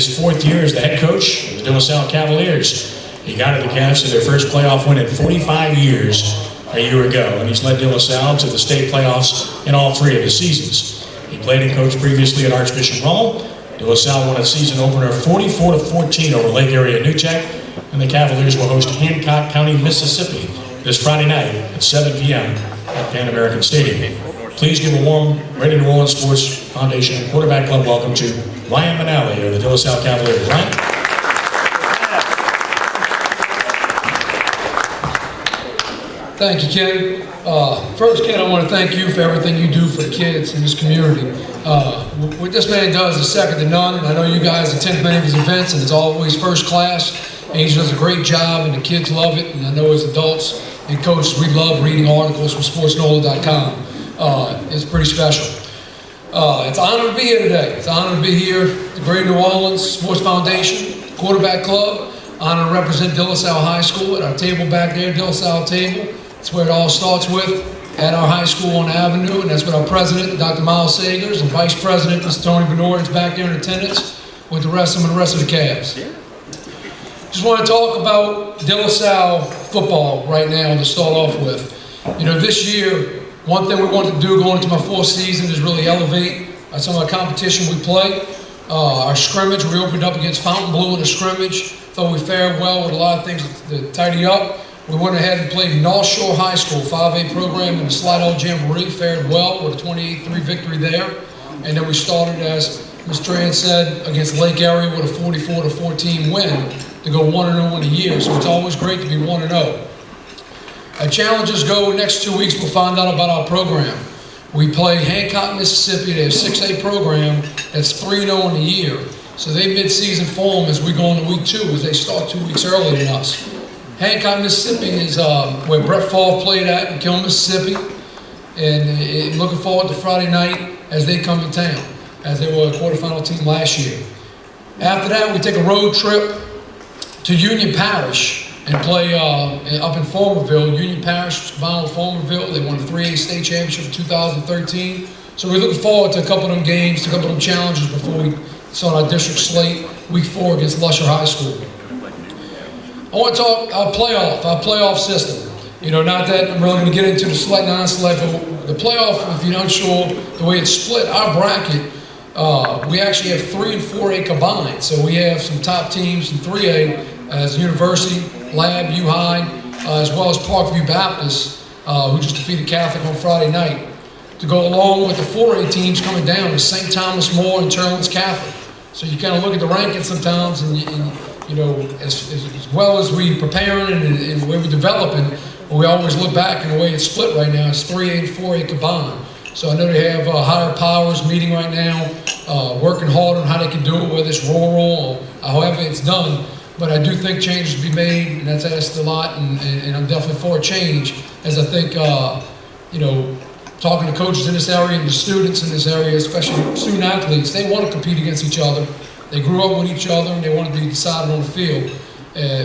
His fourth year as the head coach of the De La Salle Cavaliers. He guided the Cavs to their first playoff win in 45 years a year ago, and he's led De La Salle to the state playoffs in all three of his seasons. He played and coached previously at Archbishop Rummel. De La Salle won a season opener 44-14 over Lake Area New Tech, and the Cavaliers will host Hancock County, Mississippi this Friday night at 7 p.m. at Pan American Stadium. Please give a warm, Ready New Orleans Sports Foundation Quarterback Club welcome to Ryan Manale of the De La Salle Cavaliers. Ryan? Thank you, Ken. First, Ken, I want to thank you for everything you do for the kids in this community. What this man does is second to none, and I know you guys attend many of his events, and it's always first class, and he does a great job, and the kids love it, and I know as adults and coaches, we love reading articles from sportsnola.com. It's pretty special. It's an honor to be here today. It's an honor to be here at the Greater New Orleans Sports Foundation Quarterback Club. Honor to represent De La Salle High School at our table back there, De La Salle table. That's where it all starts with, at our high school on the Avenue, and that's with our president, Dr. Miles Sagers, and vice president, Mr. Tony Benoit, is back there in attendance with the rest of them and the rest of the Cavs. Just want to talk about De La Salle football right now to start off with. You know, this year, one thing we wanted to do going into my fourth season is really elevate some of the competition we play. Our scrimmage, we opened up against Fountain Blue in the scrimmage. Thought we fared well with a lot of things to tidy up. We went ahead and played North Shore High School, 5A program in the Slidell Jamboree, fared well with a 28-3 victory there. And then we started, as Ms. Tran said, against Lake Area with a 44-14 win to go 1-0 in the year. So it's always great to be 1-0. As challenges go, next 2 weeks we'll find out about our program. We play Hancock, Mississippi. They have a 6A program that's 3-0 in the year. So they mid-season form as we go into week 2, as they start 2 weeks earlier than us. Hancock, Mississippi is where Brett Favre played at in Kiln, Mississippi. And looking forward to Friday night as they come to town, as they were a quarterfinal team last year. After that, we take a road trip to Union Parish and play up in Farmerville. Union Parish combined with Farmerville. They won the 3A state championship in 2013. So we're looking forward to a couple of them games, to a couple of them challenges before we start our district slate, week 4 against Lusher High School. I want to talk our playoff system. You know, not that I'm really going to get into the select, non-select, but the playoff, if you're not sure, the way it's split, our bracket, we actually have 3 and 4A combined. So we have some top teams in 3A as University, Lab, U-High, as well as Parkview Baptist, who just defeated Catholic on Friday night. To go along with the 4A teams coming down is St. Thomas More and Turlands Catholic. So you kind of look at the rankings sometimes, and you know, as well as we preparing and the way we're developing, we always look back and the way it's split right now, it's 3A and 4A combined. So I know they have higher powers meeting right now, working hard on how they can do it, whether it's rural or however it's done. But I do think changes will be made, and that's asked a lot, and I'm definitely for a change, as I think, you know, talking to coaches in this area and the students in this area, especially student athletes, they want to compete against each other. They grew up with each other and they want to be decided on the field.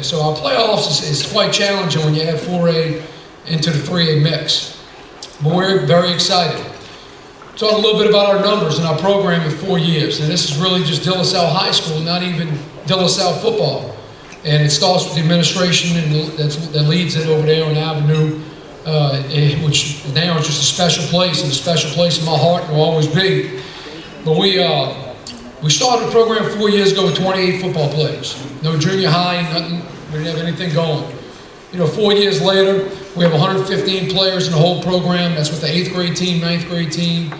So our playoffs is quite challenging when you add 4A into the 3A mix. But we're very excited. Talk a little bit about our numbers and our program in 4 years. And this is really just De La Salle High School, not even De La Salle football. And it starts with the administration, and that leads it over there on the Avenue, which now is just a special place, and a special place in my heart, and will always be. But we started the program 4 years ago with 28 football players. No junior high, nothing. We didn't have anything going. You know, 4 years later, we have 115 players in the whole program. That's with the 8th grade team, 9th grade team,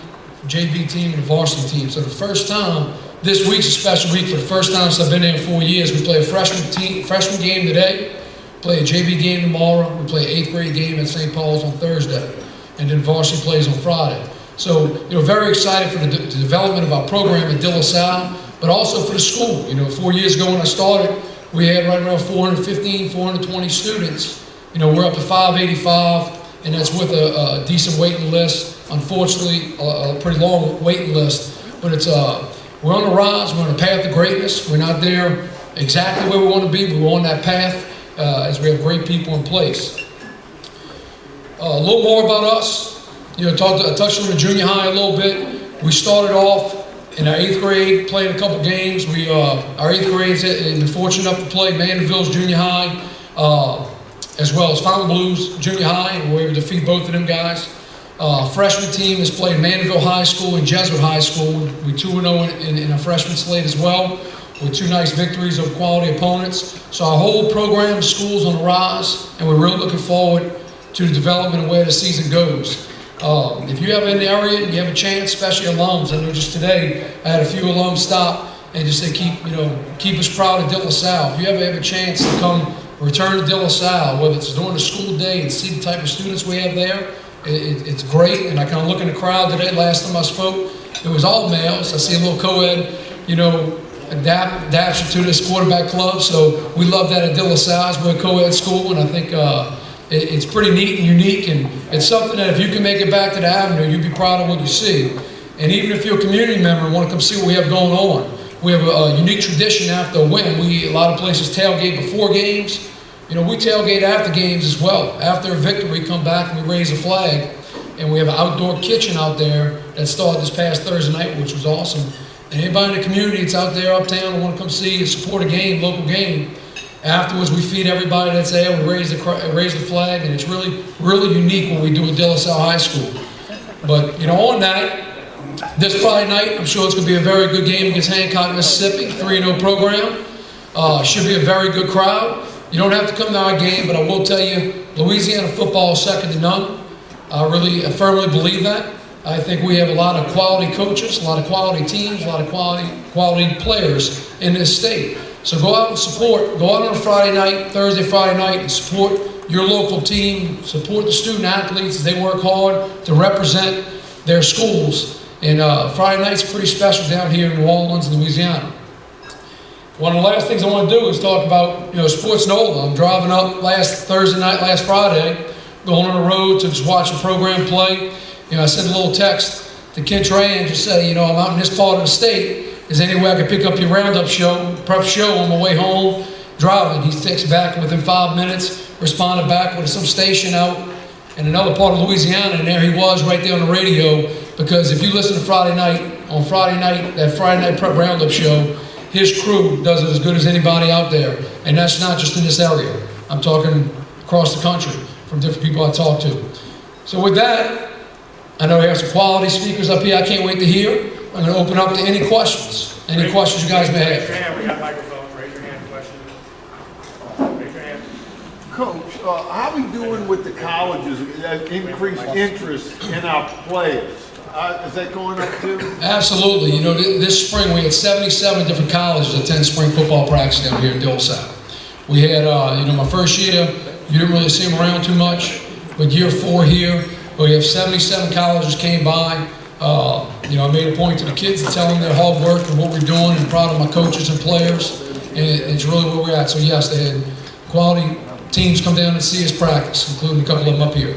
JV team, and the varsity team. So the first time, this week's a special week. For the first time since I've been there in 4 years, we play a freshman game today, play a JV game tomorrow, we play an 8th grade game at St. Paul's on Thursday, and then varsity plays on Friday. So, you know, very excited for the development of our program at De La Salle, but also for the school. You know, 4 years ago when I started, we had right around 415, 420 students. You know, we're up to 585, and that's with a decent waiting list. Unfortunately, a pretty long waiting list, but it's we're on the rise. We're on a path to greatness. We're not there exactly where we want to be, but we're on that path as we have great people in place. A little more about us. You know, I touched on the junior high a little bit. We started off in our 8th grade, played a couple games. Our 8th grades have been fortunate enough to play Mandeville's Junior High, as well as Fontainebleau's Junior High, and we were able to defeat both of them guys. Freshman team has played Mandeville High School and Jesuit High School. We 2-0 in our freshman slate as well, with 2 nice victories over quality opponents. So our whole program of schools on the rise, and we're really looking forward to the development of where the season goes. If you have in the area and you have a chance, especially alums, I know just today I had a few alums stop and just say keep us proud of De La Salle. If you ever have a chance to come return to De La Salle, whether it's during the school day and see the type of students we have there, it's great. And I kind of look in the crowd today. Last time I spoke, it was all males. I see a little co-ed, adaptation to this quarterback club. So we love that at De La Salle. We're a co-ed school, and I think it's pretty neat and unique, and it's something that if you can make it back to the Avenue, you'd be proud of what you see. And even if you're a community member and want to come see what we have going on, we have a unique tradition after a win. A lot of places tailgate before games. We tailgate after games as well. After a victory, we come back and we raise a flag, and we have an outdoor kitchen out there that started this past Thursday night, which was awesome. And anybody in the community that's out there uptown and want to come see and support a game, local game, afterwards we feed everybody that's there, we raise the flag, and it's really, really unique what we do at De La Salle High School. But, on that, this Friday night, I'm sure it's going to be a very good game against Hancock, Mississippi, 3-0 program. Should be a very good crowd. You don't have to come to our game, but I will tell you, Louisiana football is second to none. I firmly believe that. I think we have a lot of quality coaches, a lot of quality teams, a lot of quality players in this state. So go out and support. Go out on a Friday night, Thursday, Friday night, and support your local team. Support the student athletes as they work hard to represent their schools. And Friday night's pretty special down here in New Orleans, Louisiana. One of the last things I want to do is talk about sports NOLA. I'm driving up last Friday, going on the road to just watch the program play. I sent a little text to Ken Trey and just said, I'm out in this part of the state. Is there any way I could pick up your roundup prep show on my way home driving? He texted back within 5 minutes, responded back with some station out in another part of Louisiana, and there he was right there on the radio. Because if you listen to Friday night, that Friday night prep roundup show, his crew does it as good as anybody out there. And that's not just in this area. I'm talking across the country from different people I talk to. So with that, I know we have some quality speakers up here I can't wait to hear. I'm going to open up to any questions. Any questions you guys may have. Raise your hand. We got microphones. Raise your hand. Question. Raise your hand. Coach, how are we doing with the colleges? Increased interest in our players. Is that going up too? Absolutely. This spring we had 77 different colleges attend spring football practice down here in De La Salle. We had, my first year, you didn't really see them around too much, but year 4 here, we have 77 colleges came by. I made a point to the kids to tell them their hard work and what we're doing, and proud of my coaches and players, and it's really where we're at. So yes, they had quality teams come down and see us practice, including a couple of them up here.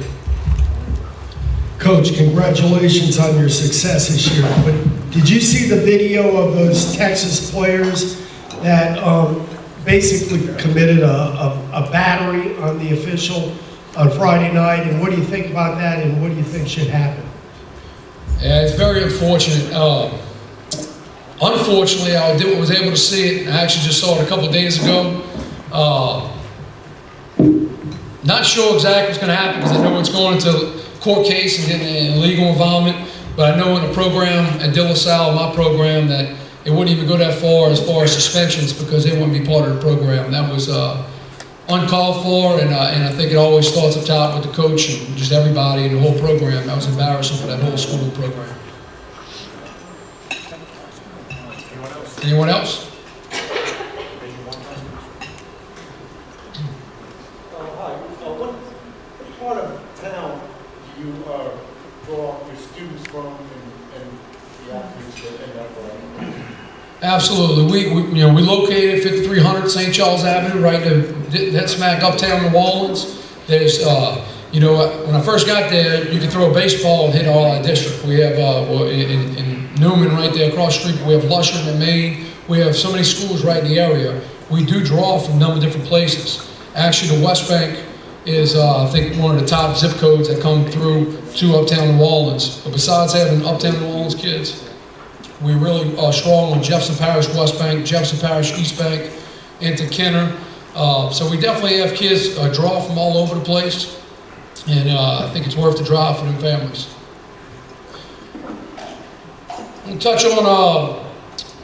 Coach, congratulations on your success this year. But did you see the video of those Texas players that basically committed a battery on the official on Friday night? And what do you think about that, and what do you think should happen? Yeah, it's very unfortunate. Unfortunately, I was able to see it. I actually just saw it a couple of days ago. Not sure exactly what's going to happen, because I know it's going into court case and getting a legal involvement. But I know in the program at De La Salle, my program, that it wouldn't even go that far as suspensions, because they wouldn't be part of the program. That was uncalled for, and I think it always starts up top with the coach and just everybody in the whole program. That was embarrassing for that whole school program. Anyone else? Hi. What part of town do you draw your students from and the athletes that end up running? Absolutely. We located 5300 St. Charles Avenue, right dead smack uptown New Orleans. There's, when I first got there, you could throw a baseball and hit all our district. We have in Newman right there across the street. We have Lusher in Maine. We have so many schools right in the area. We do draw from a number of different places. Actually, the West Bank is, I think, one of the top zip codes that come through to uptown New Orleans. But besides having uptown New Orleans kids, We really are strong on Jefferson Parish West Bank, Jefferson Parish East Bank, into Kenner. So we definitely have kids draw from all over the place, and I think it's worth the drive for them families. We'll touch on,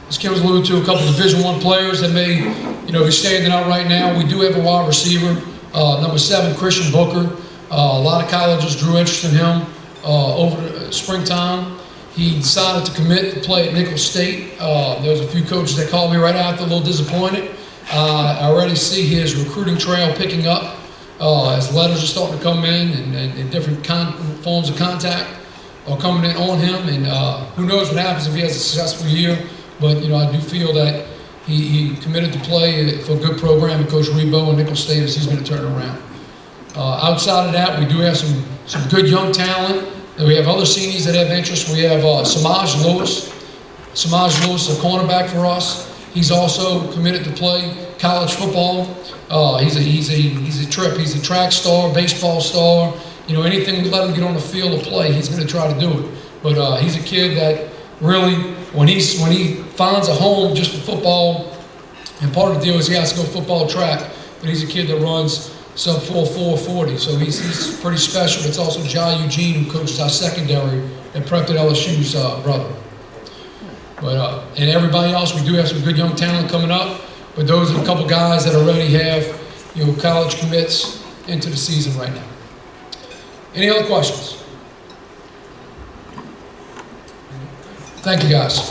as Kim was alluded to, a couple Division I players that may, be standing out right now. We do have a wide receiver, number 7, Christian Booker. A lot of colleges drew interest in him over the springtime. He decided to commit to play at Nicholls State. There was a few coaches that called me right after, a little disappointed. I already see his recruiting trail picking up as letters are starting to come in and different forms of contact are coming in on him. And who knows what happens if he has a successful year. But, I do feel that he committed to play for a good program, and Coach Rebo and Nicholls State, as he's going to turn around. Outside of that, we do have some good young talent. We have other seniors that have interest. We have Samaj Lewis. Samaj Lewis is a cornerback for us. He's also committed to play college football. He's a trip. He's a track star, baseball star. Anything we let him get on the field to play, he's going to try to do it. But he's a kid that really, when he finds a home just for football, and part of the deal is he has to go football track, but he's a kid that runs sub 4.40, so he's pretty special. It's also Jai Eugene, who coaches our secondary and prepped at LSU's brother. But and everybody else, we do have some good young talent coming up, but those are a couple guys that already have college commits into the season right now. Any other questions? Thank you, guys.